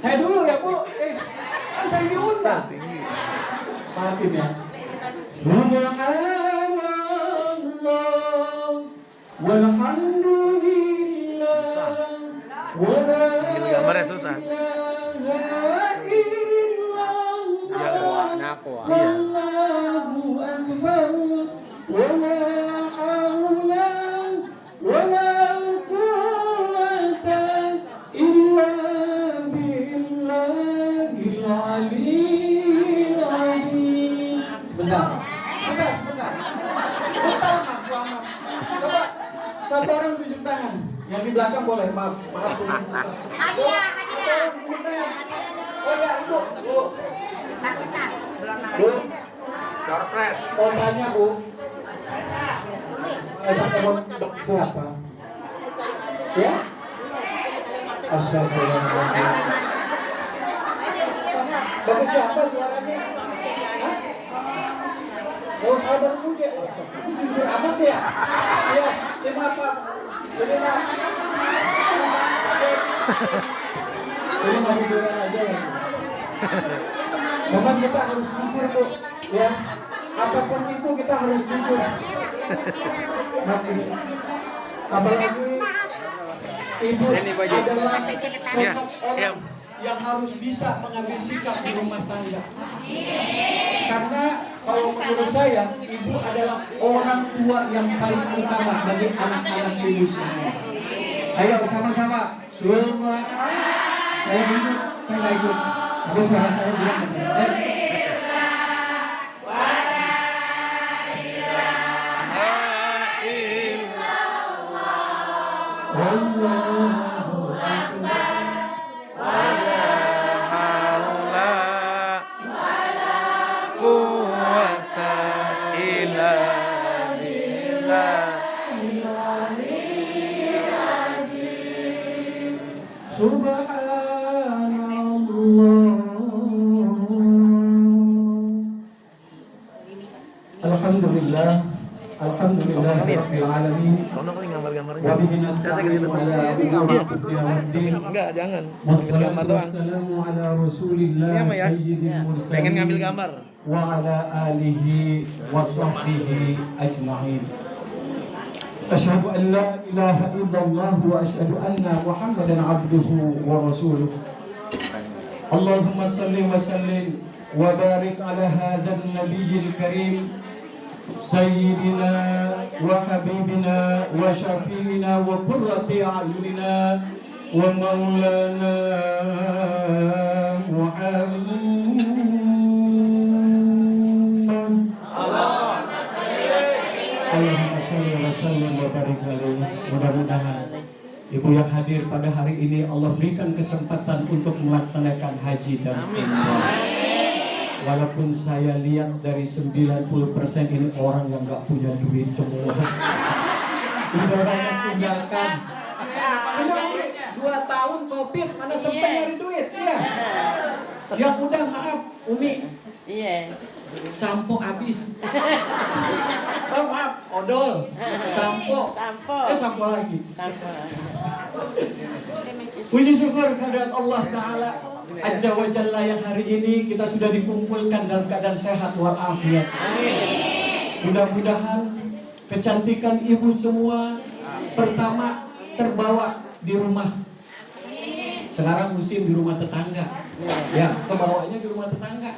Saya dulu ya Bu, kan saya diundang. Maafin ya. Subhanallah walhamdulillah wala gambarnya susah. wallahu akbar wala haula wala quwwata illa billahil aliyyil azim. Bentar. Mas, selamat. Coba satu orang tunjuk tangan. Yang di belakang boleh, maaf. Hadiah. Oh ya, Bu. Bu. Surprise. Mau tanya, Bu. Sampai mau siapa? Ya? Astagfirullahaladzim. Bapak siapa suaranya? Hah? Oh, saudara puja. Astagfirullah. Jujur amat ya? Iya, terima Pak. Terima. Ini mau jujuran aja ya. Memang kita harus jujur Bu, ya. Apapun itu kita harus jujur. Apalagi ibu adalah sosok orang yang harus bisa mengambil sikap di rumah tangga. Karena kalau menurut saya, ibu adalah orang tua yang paling utama bagi anak-anak ibu semua. Ayo sama-sama. Saya ikut, saya nggak ikut. Tapi suara saya bilang. Allahu Akbar. Wala haula wala quwwata illa billahil aliyyil azim. Subhanallah. Alhamdulillah. Alhamdulillah rabbil alamin. Sono kali gambar-gambarnya. Wa bihi nasta'inu ala umuri dunya waddin. Enggak, jangan. Wassalatu Gambar doang. wassalamu ala Rasulillah Iya, Ma, ya. sayyidil mursalin. Pengen ngambil gambar. Wa ala alihi wa sahbihi ajma'in. Asyhadu an la ilaha illallah wa asyhadu anna Muhammadan abduhu wa rasuluh. Allahumma salli wa sallim wa barik ala hadzal nabiyil karim sayyidina wa habibina wa syafiina wa qurrati a'yunina wa maulana Muhammad. Allahumma salli wa sallim wa barik alaihi. Mudah-mudahan ibu yang hadir pada hari ini Allah berikan kesempatan untuk melaksanakan haji dan umrah. Walaupun saya lihat dari 90% ini orang yang gak punya duit semua. Sudah banyak tinggalkan. 2 tahun COVID mana sempat nyari duit ya. Yang udah maaf Umi. Iya. Sampo habis. Oh, maaf, odol. Sampo. Sampo lagi. Puji syukur kehadirat Allah Ta'ala Azza wa Jalla yang hari ini kita sudah dikumpulkan dalam keadaan sehat walafiat. Mudah-mudahan kecantikan ibu semua pertama terbawa di rumah. Sekarang musim di rumah tetangga. Ya, kebawanya di rumah tetangga.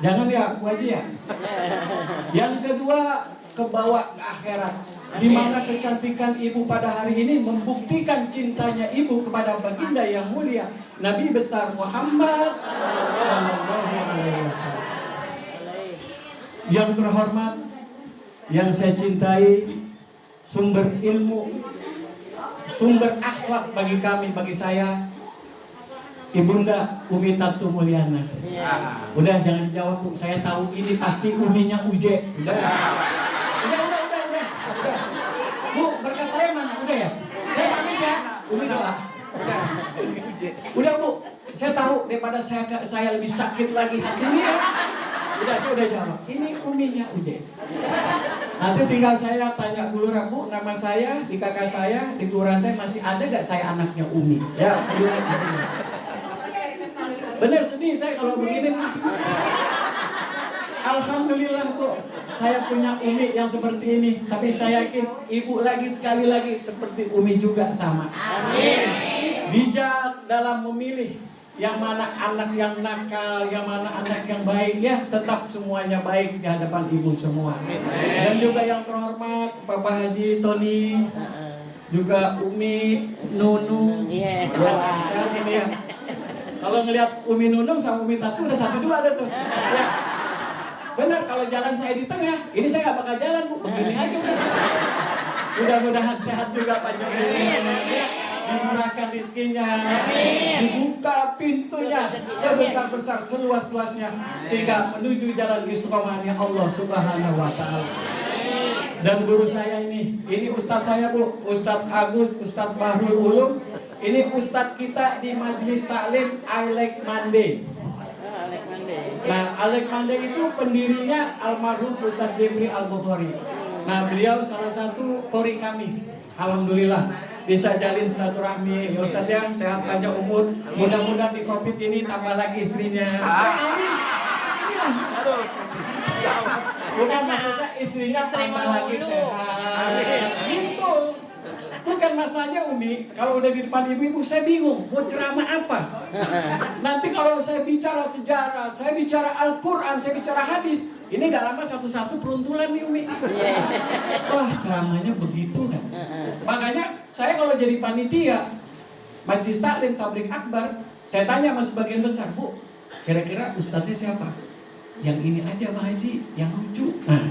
Jangan ya, Bu Haji ya. Yang kedua, kebawa ke akhirat. Di mana kecantikan ibu pada hari ini membuktikan cintanya ibu kepada baginda yang mulia Nabi besar Muhammad sallallahu alaihi wasallam. Yang terhormat, yang saya cintai, sumber ilmu, sumber akhlak bagi kami, bagi saya, Ibunda Umi Tatu Mulyana. Udah jangan dijawab Bu, saya tahu ini pasti uminya Uje. Udah. Bu, berkat saya mana? Udah ya? Saya pamit ya. Umi doa. Udah Bu, saya tahu daripada saya lebih sakit lagi hatinya. Udah, saya udah jawab. Ini uminya Uje. Nanti tinggal saya tanya dulu, Bu, nama saya, di kakak saya, di kelurahan saya masih ada gak saya anaknya Umi? Ya, bener sedih saya kalau begini. Alhamdulillah kok saya punya Umi yang seperti ini. Tapi saya yakin ibu lagi sekali lagi seperti Umi juga sama. Amin. Bijak dalam memilih yang mana anak yang nakal, yang mana anak yang baik, ya tetap semuanya baik di hadapan ibu semua. Dan juga yang terhormat Bapak Haji Tony, juga Umi Nunung. Ya, sehat ini ya. Kalau ngelihat Umi Nunung sama Umi Tatu udah 1-2 ada tuh. Ya. Benar, kalau jalan saya di tengah, ini saya nggak bakal jalan, Bu. Begini aja, Bu. Mudah-mudahan sehat juga Pak Jokowi. Dimurahkan rezekinya, dibuka pintunya sebesar-besar, seluas-luasnya, sehingga menuju jalan istiqomahnya Allah Subhanahu wa Ta'ala. Dan guru saya ini Ustadz saya, Bu, Ustadz Agus, Ustadz Bahrul Ulum. Ini Ustadz kita di Majelis Taklim Alek Mande. Nah, Alek Mande itu pendirinya almarhum Ustadz Jebri Al-Bukhari. Nah, beliau salah satu qori kami. Alhamdulillah bisa jalin silaturahmi. Ya Ustadz ya, sehat panjang umur. Mudah-mudahan di Covid ini tambah lagi istrinya. Amin. Bukan maksudnya istrinya tambah lagi sehat. Gitu. Bukan masalahnya Umi, kalau udah di depan ibu-ibu saya bingung mau ceramah apa. Nanti kalau saya bicara sejarah, saya bicara Al-Quran, saya bicara hadis, ini gak lama satu-satu peruntulan nih Umi. Wah, ceramahnya begitu kan. Makanya saya kalau jadi panitia Majelis Taklim Tabligh Akbar, saya tanya sama sebagian besar, Bu, kira-kira ustadznya siapa? Yang ini aja Pak Haji, yang lucu. Nah,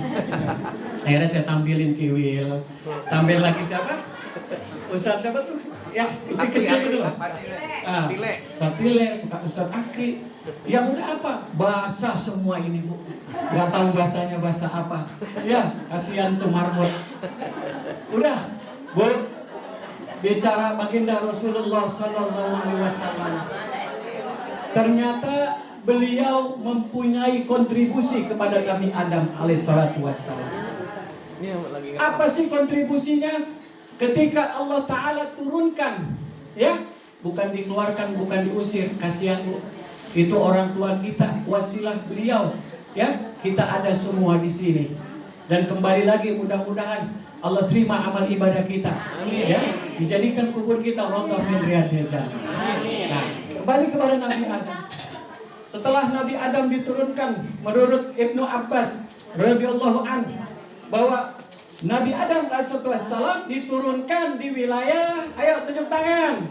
akhirnya saya tampilin Kiwil, tampil lagi siapa? Ustadz siapa tuh? Ya, kecil-kecil gitu loh. Ustadz Tile, Ustadz Aki. Yang udah apa? Bahasa semua ini, Bu. Gak tahu bahasanya bahasa apa. Ya, kasihan tuh marmut. Udah, Bu. Bicara baginda Rasulullah Sallallahu Alaihi Wasallam. Ternyata beliau mempunyai kontribusi kepada kami Adam alaihissalatu wassalam. Apa sih kontribusinya? Ketika Allah Ta'ala turunkan, ya, bukan dikeluarkan, bukan diusir, kasihan Bu. Itu orang tua kita, wasilah beliau, ya, kita ada semua di sini. Dan kembali lagi mudah-mudahan Allah terima amal ibadah kita, ya, dijadikan kubur kita rawdah min riyadil jannah. Nah, kembali kepada Nabi Adam. Setelah Nabi Adam diturunkan, menurut Ibnu Abbas radhiyallahu anhu, bahwa Nabi Adam alaihissalam diturunkan di wilayah, ayo tunjuk tangan.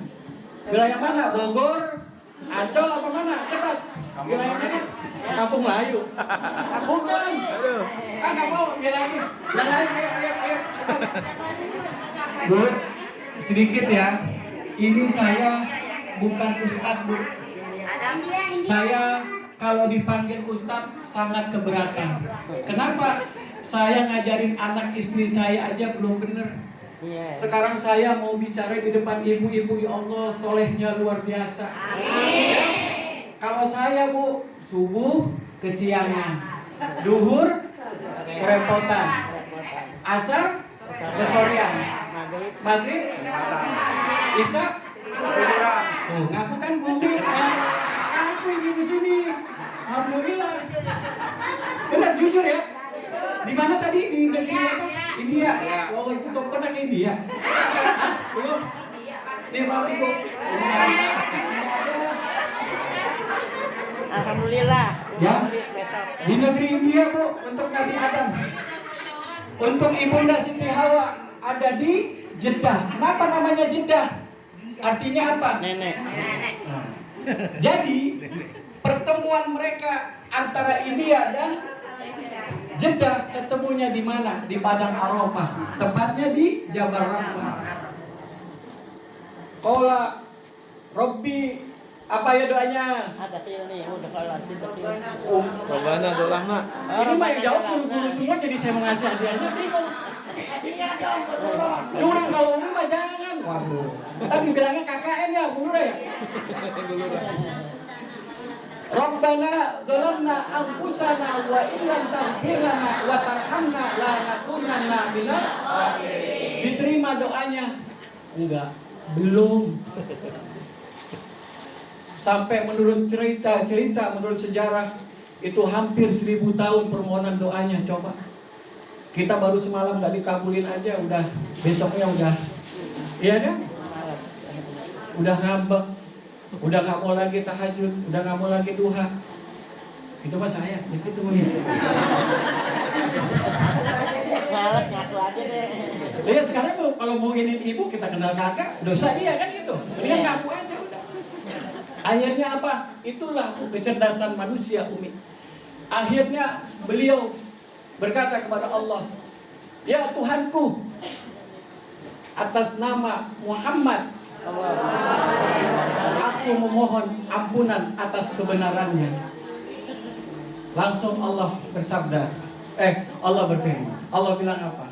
Wilayah mana? Bogor, Ancol apa mana? Cepat. Wilayah mana? Kampung Melayu. Bukan. Nggak mau wilayahnya. Yang lain, ayo. Bu, sedikit ya. Ini saya bukan ustadz, Bu. Saya kalau dipanggil ustadz sangat keberatan. Kenapa? Saya ngajarin anak istri saya aja belum bener. Sekarang saya mau bicara di depan ibu-ibu, ya Allah, solehnya luar biasa. Ya. Kalau saya, Bu, subuh kesiangan, duhur kerepotan, asar kesorean, maghrib isya ngaku kan bumi. Aku ini di sini. Alhamdulillah. Benar, jujur ya. Di mana tadi? Di negeri apa? India. Kalau ibu kau pernah ke India? Belum. Di mana Ibu? Alhamdulillah. Ya. Di negeri India, Bu, untuk Nabi Adam. Untuk Ibunda Siti Hawa ada di Jeddah. Kenapa namanya Jeddah? Artinya apa? Nenek. Nah. Jadi pertemuan mereka antara India dan Jeddah ketemunya di mana? Di Padang Arafah, tepatnya di Jabal Rahmah. Qala Rabbi, apa ya doanya? Ada nih, udah kelas itu. Bagaimana doa mak? Ini mah yang jawab guru-guru semua, jadi saya mau ngasih hadiahnya bingung. Curang kalau umum mah jangan. Waduh. Tapi bilangnya KKN ya, Bu Nura ya? Rabbana zalamna anfusana wa illam taghfir lana wa tarhamna lanakunanna minal khasirin. Diterima doanya? Enggak, belum. Sampai menurut cerita menurut sejarah itu hampir 1000 tahun permohonan doanya. Coba kita baru semalam nggak dikabulin aja, udah besoknya udah, iya kan? Udah ngambek, udah nggak mau lagi tahajud, udah nggak mau lagi duha. Itu mah saya, itu begitu. Males ngaku aja deh. Lihat sekarang kalau mau ingin ibu kita kenal kakak, dosa iya kan gitu. Dia ngaku aja udah. Akhirnya apa? Itulah kecerdasan manusia, Umi. Akhirnya beliau berkata kepada Allah, ya Tuhanku, atas nama Muhammad aku memohon ampunan atas kebenarannya. Langsung Allah bersabda, Allah berfirman. Allah bilang apa?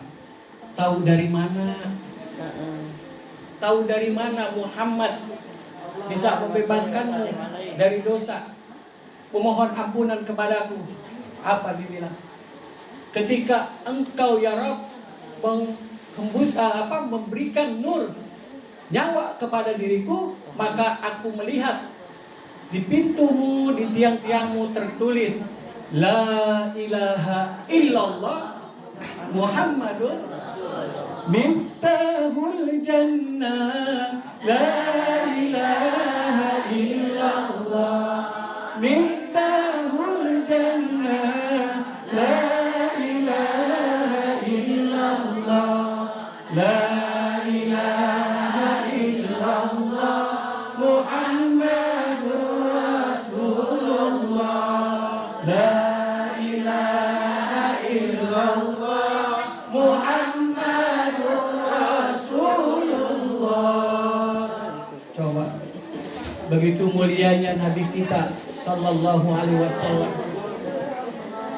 Tahu dari mana? Tahu dari mana Muhammad bisa membebaskanmu dari dosa? Memohon ampunan kepadaku. Apa dibilang? Ketika engkau ya Rabb memberikan nur nyawa kepada diriku, maka aku melihat di pintumu, di tiang-tiangmu tertulis La ilaha illallah Muhammadun Miftahul Jannah. La ilaha illallah Miftahul Jannah. La ilaha illallah. La ilaha illallah Muhammadur Rasulullah. La ilaha illallah Muhammadur Rasulullah. Coba, begitu mulianya Nabi kita Sallallahu Alaihi Wasallam,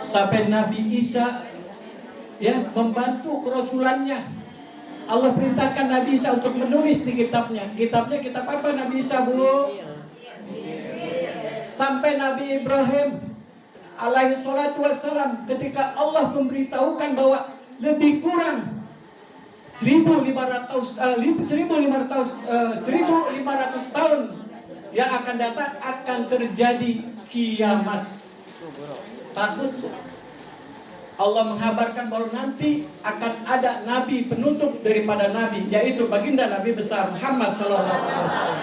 sampai Nabi Isa ya membantu kerasulannya. Allah perintahkan Nabi Isa untuk menulis di kitabnya. Kitabnya kitab apa Nabi Isa, Bu? Sampai Nabi Ibrahim alaihi salatu wassalam, ketika Allah memberitahukan bahwa lebih kurang 1500 tahun yang akan datang akan terjadi kiamat. Takut. Allah menghabarkan bahwa nanti akan ada nabi penutup daripada nabi, yaitu baginda Nabi besar Muhammad sallallahu alaihi wasallam.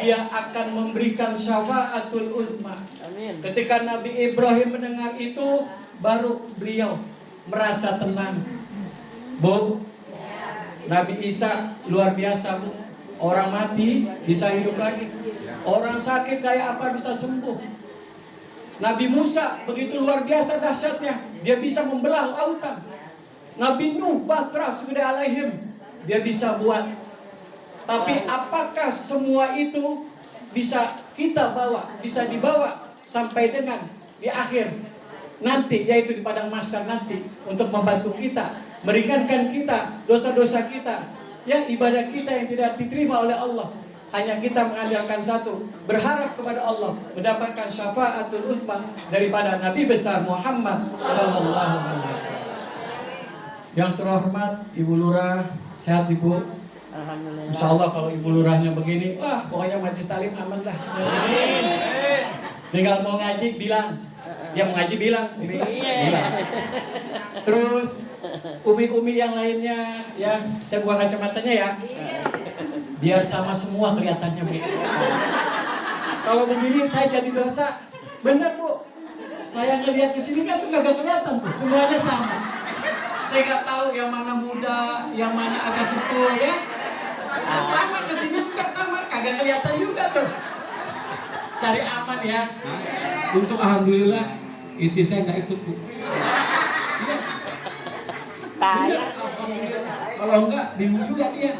Dia akan memberikan syafaatul uzma. Amin. Ketika Nabi Ibrahim mendengar itu, baru beliau merasa tenang. Bu, Nabi Isa luar biasa, Bu. Orang mati bisa hidup lagi. Orang sakit kayak apa bisa sembuh. Nabi Musa begitu luar biasa dahsyatnya, dia bisa membelah lautan. Nabi Nuh Batra segede alaihim, dia bisa buat. Tapi apakah semua itu bisa kita bawa, bisa dibawa sampai dengan di akhir nanti, yaitu di padang mahsyar nanti, untuk membantu kita, meringankan kita dosa-dosa kita, ya ibadah kita yang tidak diterima oleh Allah. Hanya kita mengandalkan satu, berharap kepada Allah, mendapatkan syafaatul uzma daripada Nabi besar Muhammad sallallahu alaihi wasallam. Yang terhormat Ibu Lurah, sehat Ibu? Alhamdulillah. Insya Allah kalau Ibu Lurahnya begini, wah pokoknya majelis taklim aman dah. Tinggal mau ngaji bilang, yang mau ngaji bilang, bilang. Terus umi-umi yang lainnya, ya saya buang kacamatanya ya. Biar sama semua kelihatannya, Bu. Kalau begini saya jadi dosa. Benar, Bu. Saya ngelihat ke sini kan tuh kagak kelihatan tuh. Semuanya sama. Saya nggak tahu yang mana muda, yang mana agak sepuh ya. Sama ke sini juga sama, kagak kelihatan juga tuh. Cari aman ya. Untuk alhamdulillah istri saya nggak ikut, Bu. Iya. Benar, alhamdulillah. Kalau enggak bingung juga dia.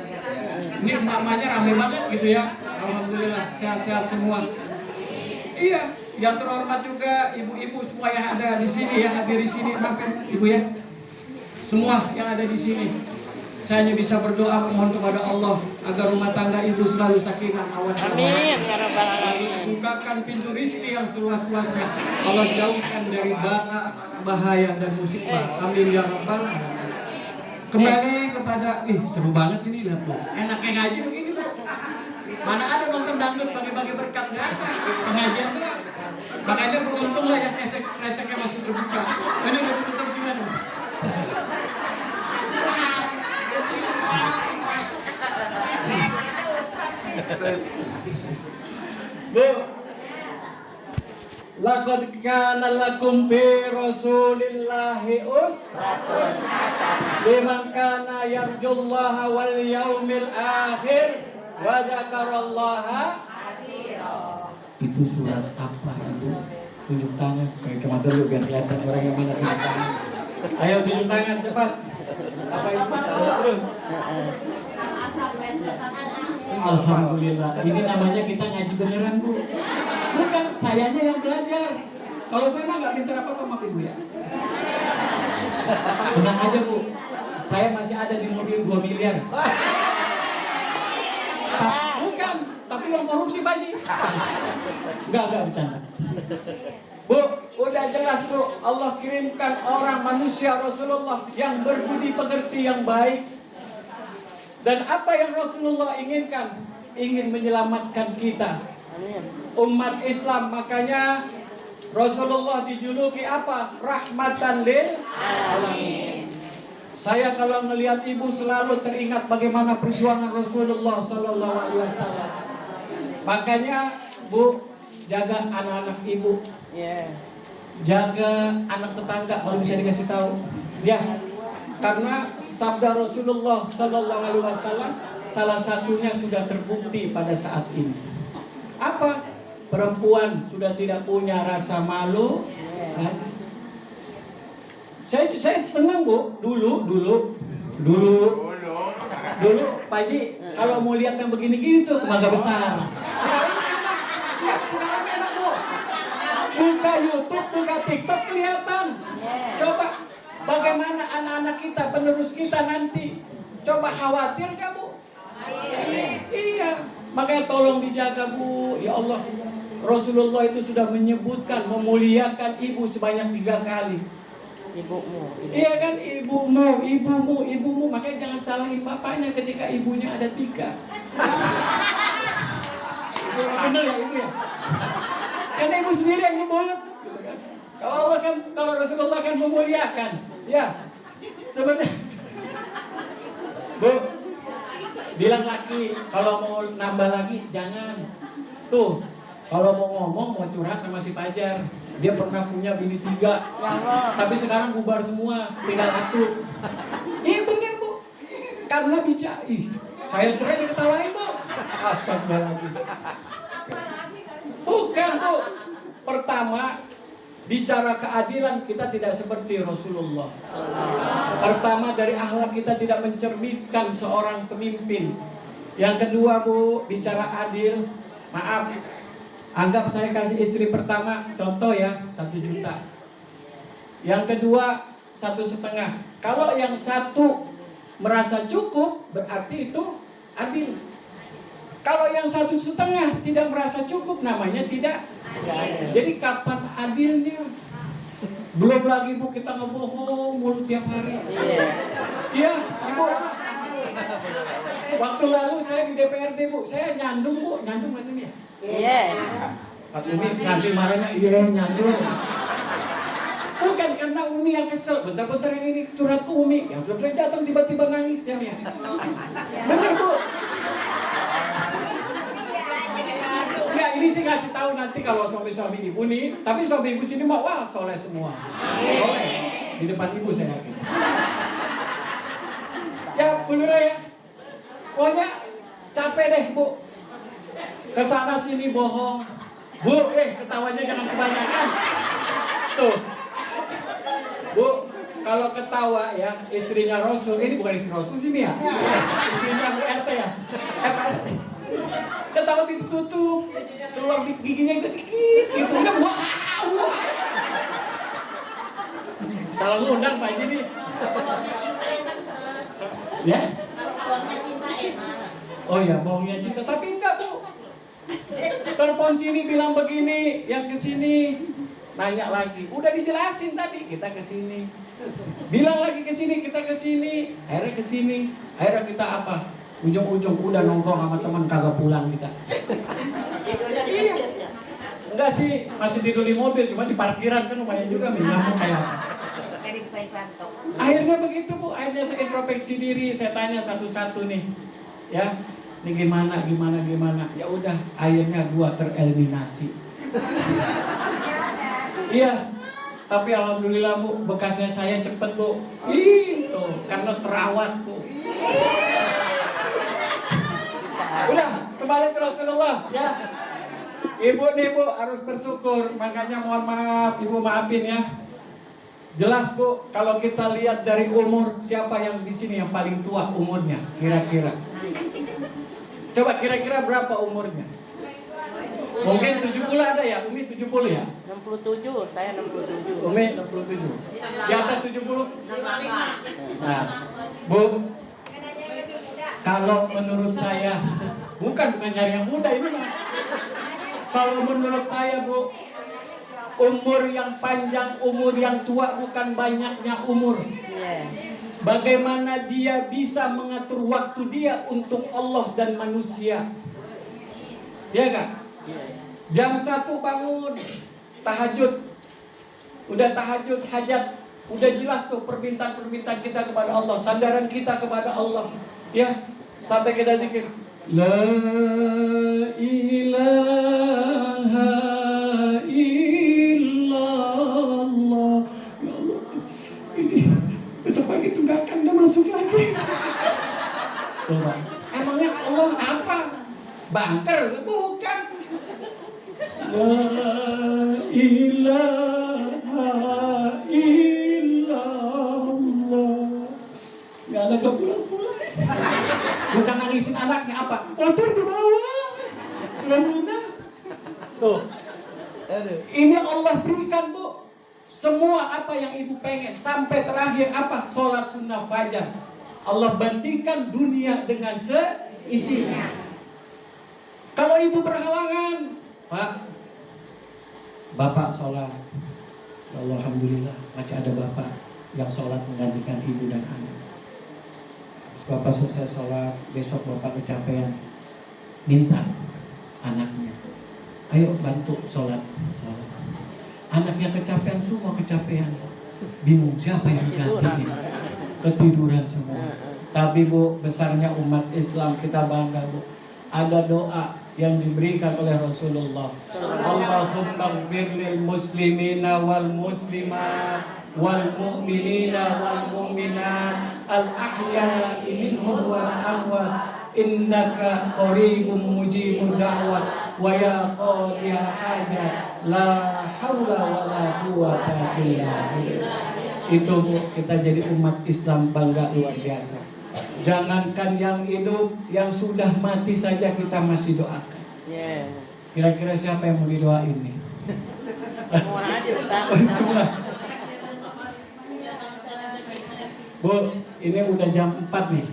Ini mamanya rame banget gitu ya. Alhamdulillah sehat-sehat semua. Iya, yang terhormat juga ibu-ibu semua yang ada di sini, yang hadir di sini, maafkan Ibu ya. Semua yang ada di sini. Saya hanya bisa berdoa memohon kepada Allah agar rumah tangga ibu selalu sakinah mawaddah. Amin ya rabbal alamin. Bukakan pintu rezeki yang seluas-luasnya. Allah jauhkan dari bara, bahaya dan musibah. Amin ya rabbal alamin. Kembali kepada seru banget ini, lihat tuh. Enaknya ngaji begini tuh. Mana ada nonton dangdut bagi-bagi berkat, nggak ada. Pengajian tuh. Makanya beruntung lah yang kresek-kreseknya masih terbuka. Ini udah tutup sini. Bu, laqad kana lakum fi rasulillahi uswatun hasanah liman kana yarjullaha wal yaumil akhir wa dzakarallaha katsira. Itu surat apa itu? Tunjuk tangan. Cuma dulu biar kelihatan orang yang mana tunjuk tangan. Ayo tunjuk tangan cepat. Apa itu? Terus. Alhamdulillah. Ini namanya kita ngaji beneran, Bu. Bukan sayanya yang belajar. Kalau saya mah nggak pintar apa-apa sama Ibu ya. Tenang aja, Bu. Saya masih ada di mobil 2 miliar. Bukan, tapi uang korupsi, Baji. Enggak bercanda. Bu, udah jelas, Bu. Allah kirimkan orang manusia Rasulullah yang berbudi pekerti yang baik. Dan apa yang Rasulullah inginkan? Ingin menyelamatkan kita. Umat Islam, makanya Rasulullah dijuluki apa? Rahmatan lil alamin. Saya kalau melihat ibu selalu teringat bagaimana perjuangan Rasulullah Sallallahu Alaihi Wasallam. Makanya Bu, jaga anak-anak ibu. Jaga anak tetangga kalau bisa dikasih tahu. Ya. Karena sabda Rasulullah Sallallahu Alaihi Wasallam salah satunya sudah terbukti pada saat ini. Apa? Perempuan sudah tidak punya rasa malu. Saya senang, Bu. Dulu Pak Haji, kalau mau lihat yang begini-gini tuh kemangga besar. Sekarang enak, Bu. Buka YouTube, buka TikTok kelihatan. Coba. Bagaimana anak-anak kita, penerus kita nanti? Coba khawatir gak, Bu? Iya. Makanya tolong dijaga, Bu. Ya Allah. Rasulullah itu sudah menyebutkan, memuliakan ibu sebanyak 3 kali. Ibumu. Iya kan, ibumu. Makanya jangan salahin bapaknya ketika ibunya ada 3. Benar ya, Ibu ya? Karena ibu sendiri yang nyebut. Gitu kan? Kalau Rasulullah kan memuliakan. Ya, sebenarnya Bu, bilang laki, kalau mau nambah lagi jangan. Tuh, kalau mau ngomong, mau curhat sama si Fajar, dia pernah punya bini 3, tapi sekarang bubar semua, tinggal 1. Iya bener, Bu. Karena bicara, saya cerai diketawain, Bu. Astagfirullahaladzim. Bukan, Bu. Pertama, bicara keadilan kita tidak seperti Rasulullah. Pertama, dari akhlak kita tidak mencerminkan seorang pemimpin. Yang kedua, Bu, bicara adil. Maaf, anggap saya kasih istri pertama contoh ya 1 juta. Yang kedua 1,5. Kalau yang 1 merasa cukup, berarti itu adil. Kalau yang 1,5 tidak merasa cukup, namanya tidak. Jadi kapan adilnya? Belum lagi, Bu, kita ngebohong mulu tiap hari. Iya, Ibu. Waktu lalu saya di DPRD, Bu, saya nyandung, Bu, nyandung maksudnya. Iya. Pak Umi sambil marahnya, iya nyandung. Bukan karena Umi yang kesel, bentar-bentar yang ini curhat ke Umi, yang sudah datang tiba-tiba nangis ya. Bener, Bu. Ya, ini sih ngasih tahu nanti kalau suami-suami ibu nih, tapi suami ibu sini mau wah soleh semua. Soleh di depan ibu saya yakin. Ya, Bu Nura ya. Pokoknya capek deh, Bu. Kesana sini bohong. Bu, ketawanya jangan kebanyakan. Tuh. Bu, kalau ketawa ya, istrinya Rasul, ini bukan istri Rasul sini ya. Istrinya Bu RT ya. Ketawa ditutup, keluar giginya dikit gitu. Udah wah. Salah ngundang Pak Haji nih. Ya? Oh ya, maunya cinta, tapi enggak Bu. Telepon sini bilang begini, yang kesini nanya lagi. Udah dijelasin tadi, kita kesini. Bilang lagi kesini, kita kesini. Akhirnya kesini. Akhirnya kita apa? Ujung-ujung udah nongkrong sama teman kagak pulang kita. Iya. Enggak sih, masih tidur di mobil, cuma di parkiran kan lumayan juga minum kayak apa. Akhirnya begitu Bu, akhirnya saya introspeksi diri, saya tanya satu-satu nih. Ya, ini gimana. Ya udah, akhirnya gua tereliminasi. Iya, tapi alhamdulillah Bu, bekasnya saya cepet Bu. Itu karena terawat Bu. Udah, kembali ke Rasulullah ya. Ibu nih Bu harus bersyukur, makanya mohon maaf Ibu maafin ya. Jelas Bu, kalau kita lihat dari umur, siapa yang di sini yang paling tua umurnya kira-kira? Coba kira-kira berapa umurnya? Mungkin 70 ada ya, Umi 70 ya? 67, saya 67. Umi 67. Di atas 70? Nah, Bu, kalau menurut saya, bukan nyari yang muda ini mah. Kalau menurut saya Bu, umur yang panjang, umur yang tua bukan banyaknya umur. Bagaimana dia bisa mengatur waktu dia untuk Allah dan manusia. Ya kan? Jam 1 bangun, tahajud. Udah tahajud, hajat. Udah jelas tuh permintaan-permintaan kita kepada Allah, sandaran kita kepada Allah. Ya, sampai kita zikir. La ilaha illallah. Ya Allah, ini besok pagi tunggakan udah masuk lagi. Coba, emangnya Allah apa? Banker? Bukan. La ilaha illallah. Gak ada pulang-pulang. Bukan nangisin anaknya apa? Motor ke bawah. Gak lunas. Tuh. Ini Allah berikan Bu. Semua apa yang ibu pengen. Sampai terakhir apa? Sholat sunnah fajar. Allah bandingkan dunia dengan seisinya. Kalau ibu berhalangan, Pak, Bapak sholat. Ya Allah, alhamdulillah masih ada Bapak yang sholat menggantikan ibu dan anak. Bapak selesai sholat, besok Bapak kecapean, minta anaknya, ayo bantu sholat. Anaknya kecapean, semua kecapean, bingung siapa yang gantiin, ketiduran semua. Tapi Bu, besarnya umat Islam kita bangga Bu, ada doa yang diberikan oleh Rasulullah. Allahumma ighfir lil muslimina wal muslimat wal mu'minina wal mu'minat al ahya'i minhum wal amwat innaka qaribun mujibud da'wat wa ya qadiyal hajat la haula wa la quwwata illa billah. Itu Bu, kita jadi umat Islam bangga luar biasa. Jangankan yang hidup, yang sudah mati saja kita masih doakan. Kira-kira siapa yang mau didoain nih? Semua aja Ustaz. Semua. Bu, ini udah jam 4 nih.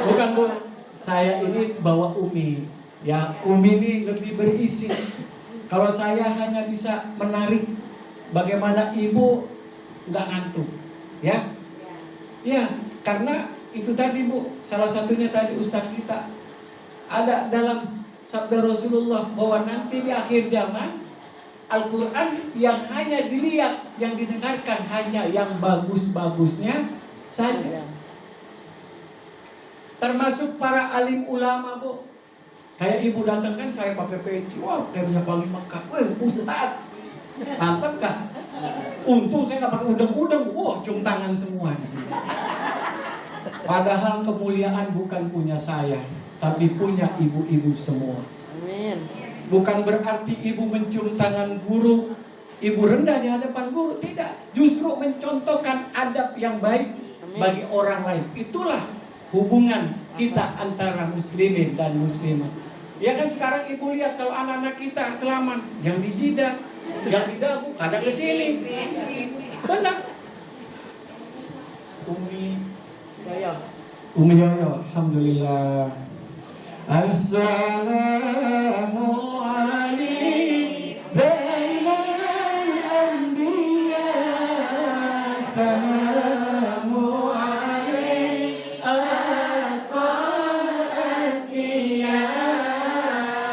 Bukan Bu, saya ini bawa Umi. Ya, Umi ini lebih berisi. Kalau saya hanya bisa menarik, bagaimana ibu nggak ngantuk, ya? Ya, karena itu tadi Bu, salah satunya tadi Ustadz kita ada dalam sabda Rasulullah bahwa nanti di akhir zaman Al-Quran yang hanya dilihat, yang didengarkan hanya yang bagus-bagusnya saja. Termasuk para alim ulama Bu. Kayak ibu datang kan saya pakai peci, wah kayak minyak wangi Mekah. Wah Ustaz, mantap gak? Untung saya nggak pakai udang-udang, wah cium tangan semua di sini. Padahal kemuliaan bukan punya saya, tapi punya ibu-ibu semua. Amin. Bukan berarti ibu mencium tangan guru, ibu rendah di hadapan guru, tidak. Justru mencontohkan adab yang baik bagi orang lain. Itulah hubungan kita antara muslimin dan muslimat. Ya kan sekarang ibu lihat kalau anak-anak kita selamat, yang di jidat, yang di dagu, kadang ke sini. Benar. Umi, saya Umi Yoyo, alhamdulillah. Assalamu alaikum Zainal Anbiya. Assalamu alaikum Asfal Azkiya.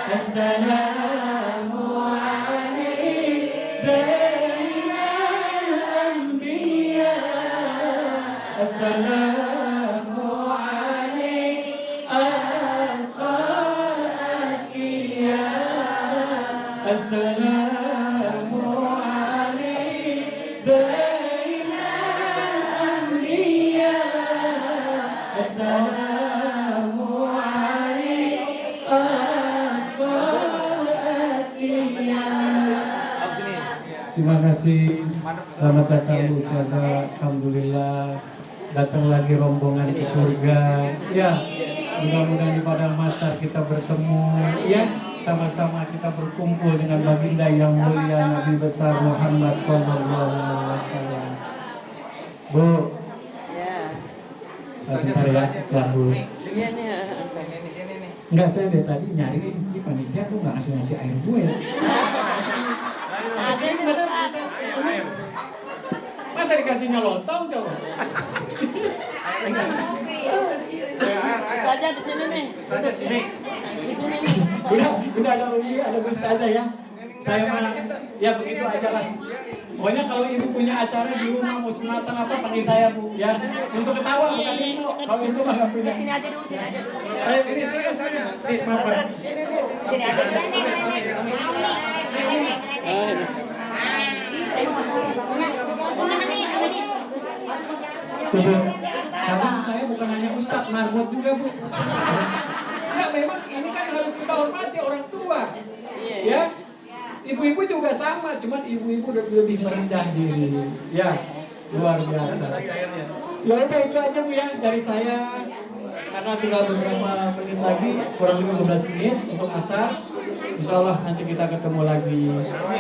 Assalamu alaikum Zainal Anbiya. Assalamu Assalamu alaikum Zainal Anbiya. Assalamu alaikum Asfal Azkiya. Terima kasih. Selamat datang Ustazah. Alhamdulillah datang lagi rombongan ke surga. Ya, mudah-mudahan di padang mahsyar kita bertemu, ya, sama-sama kita berkumpul dengan baginda yang mulia Nabi besar Muhammad SAW. Bu, Ya. bentar ya, kelar dulu. Iya nih. Enggak, saya dari tadi nyari di panitia tuh nggak ngasih air gue ya. Ada nih Ustaz. Masa dikasihnya lontong coba? Saja di sini nih. Di sini nih. Udah ada Umi, ada Ustazah ya. Saya malah ya begitu aja lah. Pokoknya kalau ibu punya acara di rumah mau sunatan apa panggil saya Bu ya. Untuk ketawa bukan ibu. Kalau itu mah nggak punya. Sini aja dulu, sini aja dulu. Saya sini sini. Maaf. Sini aja dulu. Karena saya bukan hanya Ustadz, marbot juga Bu. Enggak, memang ini kan harus kita hormati orang tua. Ya, ibu-ibu juga sama, cuman ibu-ibu lebih merendah diri. Ya, luar biasa. Ya udah itu aja Bu ya dari saya. Karena tinggal beberapa menit lagi, kurang lebih 15 menit untuk asar. Insya Allah nanti kita ketemu lagi.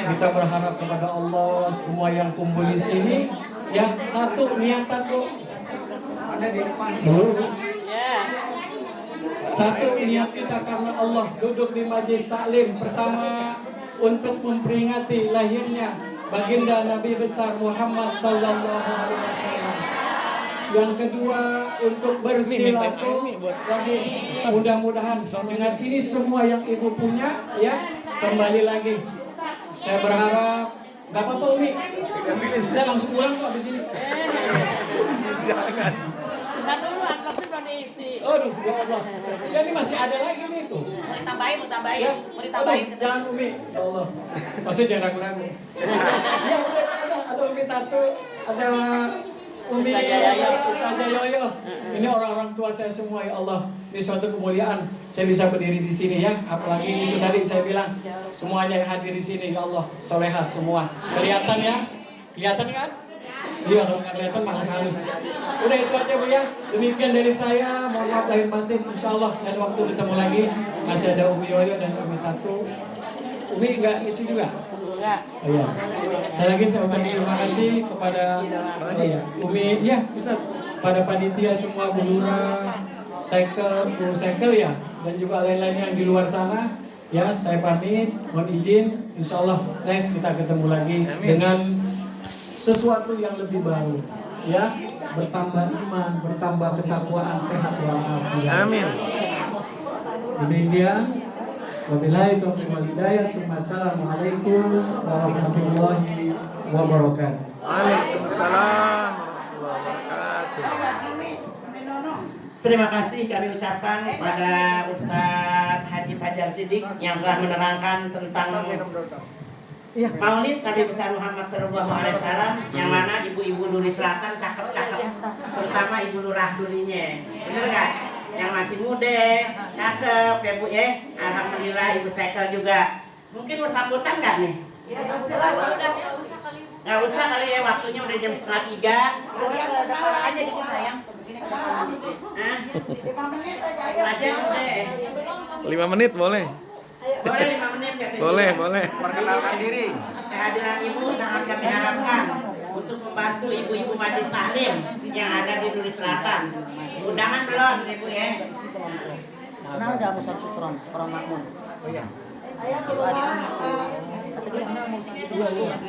Kita berharap kepada Allah semua yang kumpul di sini, ya satu niatan Bu. Ada di depan. Ya. Satu niat kita karena Allah duduk di majelis taklim pertama untuk memperingati lahirnya baginda Nabi besar Muhammad sallallahu alaihi wasallam. Yang kedua untuk bersilaturahmi. Mudah-mudahan dengan ini semua yang ibu punya ya kembali lagi. Saya berharap nggak apa-apa Umi. Saya langsung pulang kok di sini. Jangan. Nah dulu amplopnya belum diisi. Aduh, ya Allah. Ya ini masih ada lagi nih tuh. Mau ditambahin, Ya, mau ditambahin. aduh, jangan Umi. Ya Allah. Maksudnya jangan ragu-ragu. Ya udah, ada Umi Tatu, ada Umi Ustazah Yoyo. Ini orang-orang tua saya semua ya Allah. Ini suatu kemuliaan. Saya bisa berdiri di sini ya. Apalagi itu tadi saya bilang semuanya yang hadir di sini ya Allah solehah semua. Kelihatan ya? Kelihatan kan? Iya, kalau nggak kelihatan malah halus. Udah itu aja Bu ya. Demikian dari saya. Mohon maaf lahir batin. Insya Allah dan waktu ketemu lagi masih ada Umi Yoyo dan Umi Tatu. Umi nggak isi juga? Enggak. Oh, iya. Saya ucapkan terima kasih kepada Umi, ya Ustaz, pada panitia semua Bu Lura, Bu Sekel ya, dan juga lain-lain yang di luar sana. Ya, saya pamit, mohon izin. Insya Allah next kita ketemu lagi dengan sesuatu yang lebih baru. Ya, bertambah iman, bertambah ketakwaan, sehat walafiat. Amin. Demikian. Wabillahi taufiq wal hidayah. Assalamualaikum warahmatullahi wabarakatuh. Waalaikumsalam warahmatullahi wabarakatuh. Terima kasih kami ucapkan pada Ustadz Haji Fajar Siddiq yang telah menerangkan tentang Maulid Nabi besar Muhammad Sallallahu Alaihi Wasallam, yang mana ibu-ibu Duri Selatan cakep-cakep, terutama ibu Lurah Durinya, bener nggak? Yang masih muda, cakep ya Bu ya. Alhamdulillah Ibu Sekel juga. Mungkin mau sambutan nggak nih? Ya, udah nggak usah kali. Nggak usah kali ya, waktunya udah jam 2:30. Kalian udah aja gitu sayang. Ini kenalan dikit. Nah, 5 menit aja ya. aja udah. 5 menit boleh. Boleh 5 menit katanya. Boleh. Perkenalkan diri. Kehadiran Ibu sangat kami harapkan untuk membantu ibu-ibu Majlis Taklim yang ada di Duri Selatan. Undangan belum Ibu ya? Nah, udah Musab Sukron, orang makmum. Oh iya. Ayah keluar.